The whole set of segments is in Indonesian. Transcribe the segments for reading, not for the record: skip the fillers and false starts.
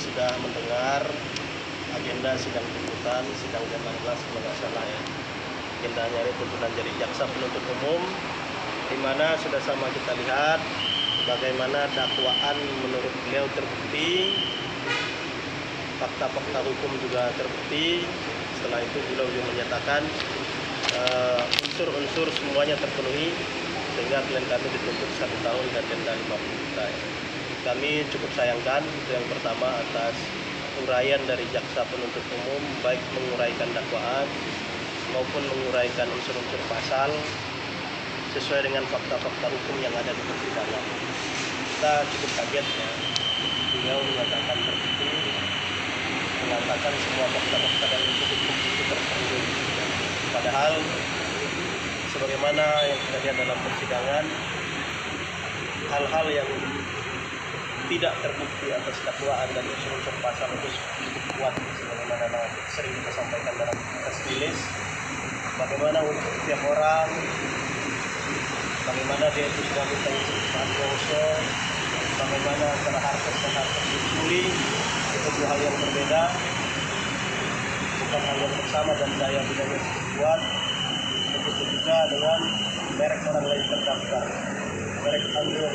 sudah mendengar agenda sidang tuntutan, sidang ke-16 kalau nggak salah ya. Agendanya ini tuntutan dari jaksa penuntut umum, di mana sudah sama kita lihat bagaimana dakwaan menurut beliau terbukti, fakta-fakta hukum juga terbukti. Setelah itu beliau juga menyatakan unsur-unsur semuanya terpenuhi, sehingga klien kami dituntut 1 tahun dan denda 50 juta. Kami cukup sayangkan, itu yang pertama, atas uraian dari jaksa penuntut umum, baik menguraikan dakwaan maupun menguraikan unsur-unsur pasal sesuai dengan fakta-fakta hukum yang ada di persidangan. Kita cukup kaget ya, beliau mengatakan terbukti, mengatakan semua fakta-fakta dan unsur hukum itu terpenuhi. Padahal sebagaimana yang kita lihat dalam persidangan, hal-hal yang tidak terbukti atas dakwaan dan unsur-unsur pasal itu cukup kuat, sebagaimana sering kita sampaikan dalam press release. Bagaimana untuk setiap orang, bagaimana dia itu sudah minta izin Oso, bagaimana antara harkat dan harkat dicuri, itu dua hal yang berbeda, bukan hal yang bersama dan daya bidangnya cukup kuat. Begitu juga dengan merek orang lain terdaftar, merek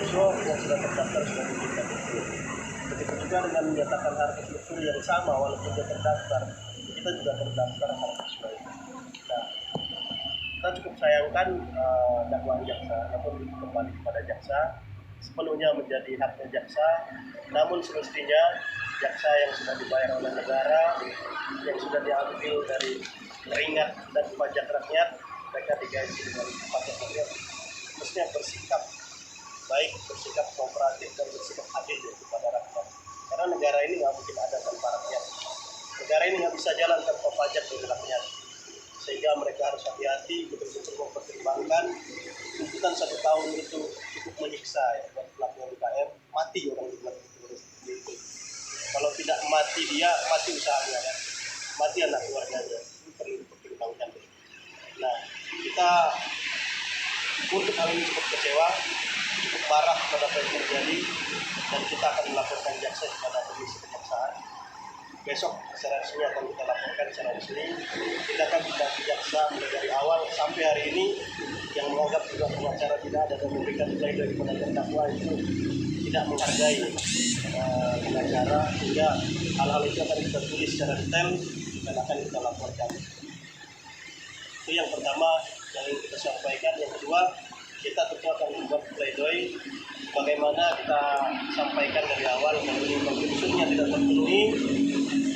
Oso yang sudah terdaftar sudah diberikan itu. Begitu juga dengan menyatakan harkat dicuri yang sama walaupun dia terdaftar, kita juga terdaftar harkat sesuai. Nah, kita cukup sayangkan dakwaan jaksa, namun kembali kepada jaksa, sepenuhnya menjadi haknya jaksa. Namun semestinya jaksa yang sudah dibayar oleh negara, yang sudah diambil dari keringat dan pajak rakyat, mereka digaji dengan pajak rakyat, mestinya bersikap baik, bersikap kooperatif dan bersikap adil kepada rakyat. Karena negara ini nggak mungkin ada tanpa rakyat. Negara ini nggak bisa jalan tanpa pajak dari rakyat. Sehingga mereka harus hati-hati, betul-betul mempertimbangkan tuntutan 1 tahun itu cukup menyiksa ya, buat pelaku UMKM, mati orang dibuat itu. Kalau tidak mati dia, mati usahanya ya, mati anak keluarganya, itu perlu dipertimbangkan. Nah, kita untuk hal ini cukup kecewa, cukup marah pada apa yang terjadi, dan kita akan melaporkan jaksa kepada Komisi Kejaksaan. Besok secara resmi akan kita laporkan secara resmi. Kita akan mendaki jaksa mulai dari awal sampai hari ini, yang menganggap juga pengacara tidak ada dan memberikan nilai kepada terdakwa itu tidak menghargai pengacara, sehingga hal-hal itu akan kita tulis secara detail dan akan kita laporkan. Itu yang pertama yang ingin kita sampaikan. Yang kedua, kita tentu akan membuat pledoi bagaimana kita sampaikan dari awal kalau ini unsurnya tidak terpenuhi,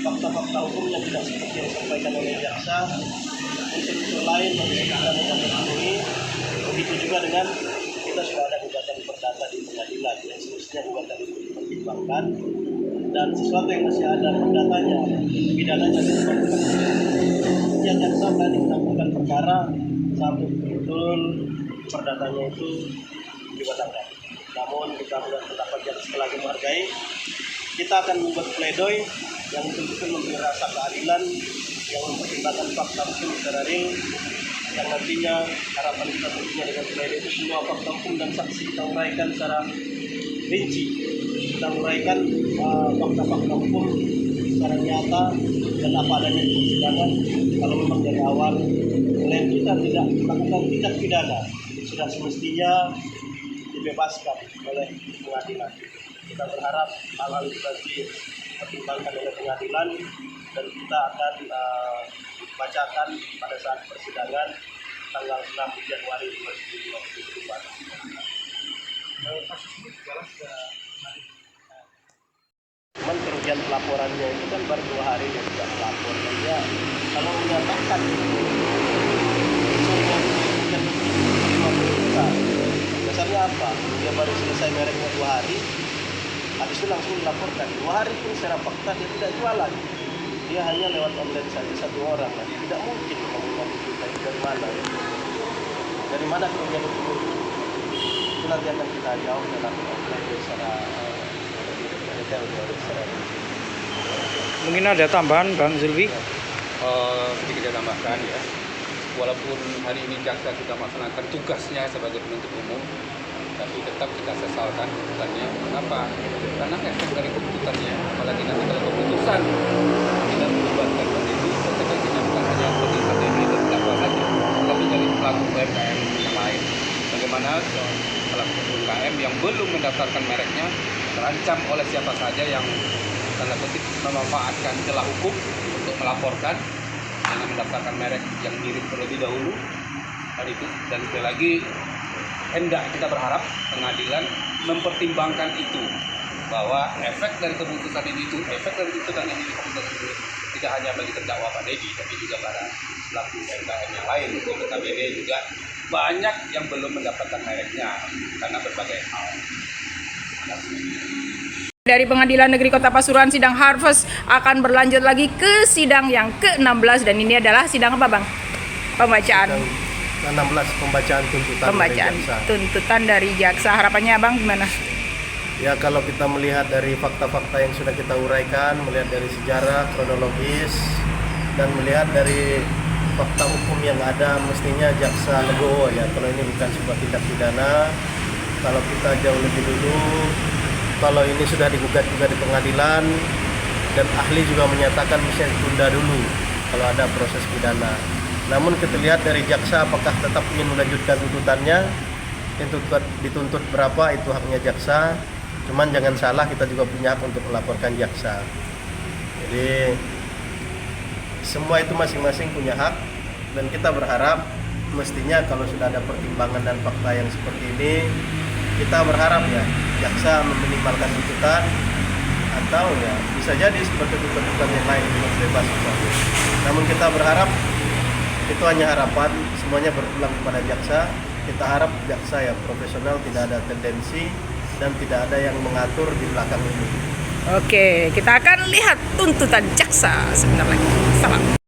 fakta-fakta hukumnya tidak seperti yang disampaikan oleh jaksa, unsur-unsur lain yang tidak terpenuhi. Begitu juga dengan kita sudah ada gugatan perdata di pengadilan yang semestinya gugatan itu dipertimbangkan, dan sesuatu yang masih ada perdatanya, pidananya dipertimbangkan. Yang jaksa berani menangguhkan perkara sampai betul perdatanya itu dibatalkan. Namun kita buat pendapat yang setelah menghargai, kita akan membuat pledoi yang betul-betul memberi rasa keadilan, yang mempertimbangkan fakta hukum secara real, yang nantinya harapan kita tentunya dengan pledoi itu semua fakta hukum dan saksi kita uraikan secara rinci, kita uraikan fakta-fakta hukum secara nyata dan apa adanya di persidangan. Kalau memang dari awal klien kita tidak melakukan tindak pidana, sudah semestinya dibebaskan oleh pengadilan. Kita berharap hal-hal itu nanti dipertimbangkan oleh pengadilan, dan kita akan bacakan pada saat persidangan tanggal 6 Januari 2022. Kasus ini jelas cuman kerugian pelaporannya itu kan baru 2 hari dia sudah melapor, dan dia kalau menyatakan dasarnya apa? Dia baru selesai mereknya 2 hari, habis itu langsung dilaporkan. 2 hari pun secara fakta dia tidak jualan, dia hanya lewat online saja 1 orang. Nah, tidak mungkin mengambil juta itu dari mana ya? Dari mana kerugian itu muncul? Itu nanti akan kita jawab dalam online secara detail. Mungkin ada tambahan Bang Zulfi? Sedikit saya tambahkan ya, walaupun hari ini jaksa sudah melaksanakan tugasnya sebagai penuntut umum, tapi tetap kita sesalkan tuntutannya. Kenapa? Karena efek dari tuntutannya, apalagi nanti kalau mendaftarkan mereknya terancam oleh siapa saja yang tanda kutip memanfaatkan celah hukum untuk melaporkan dengan mendaftarkan merek yang mirip terlebih dahulu. Dan sekali lagi hendak kita berharap pengadilan mempertimbangkan itu, bahwa efek dari keputusan ini itu, efek dari keputusan ini tidak hanya bagi terdakwa Pak Dedi, tapi juga para pelaku UMKM yang lain. Untuk notabene juga banyak yang belum mendapatkan mereknya karena berbagai hal. Dari Pengadilan Negeri Kota Pasuruan, sidang Harvest akan berlanjut lagi ke sidang yang ke-16, dan ini adalah sidang apa, Bang? Pembacaan 16 pembacaan tuntutan pembacaan dari jaksa. tuntutan dari jaksa. Harapannya Abang gimana? Ya, kalau kita melihat dari fakta-fakta yang sudah kita uraikan, melihat dari sejarah, kronologis, dan melihat dari fakta hukum yang ada, mestinya jaksa legowo ya, kalau ini bukan sebuah tindak pidana. Kalau kita jauh lebih dulu, kalau ini sudah digugat juga di pengadilan, dan ahli juga menyatakan bisa ditunda dulu kalau ada proses pidana. Namun kita lihat dari jaksa apakah tetap ingin melanjutkan tuntutannya, dituntut berapa itu haknya jaksa. Cuman jangan salah, kita juga punya hak untuk melaporkan jaksa. Jadi semua itu masing-masing punya hak, dan kita berharap mestinya kalau sudah ada pertimbangan dan fakta yang seperti ini, kita berharap ya jaksa meminimalkan tuntutan, atau ya bisa jadi seperti tuntutan yang lain untuk bebas misalnya. Namun kita berharap itu hanya harapan, semuanya berpulang kepada jaksa. Kita harap jaksa ya profesional, tidak ada tendensi dan tidak ada yang mengatur di belakang ini. Oke, kita akan lihat tuntutan jaksa sebentar lagi. Salam.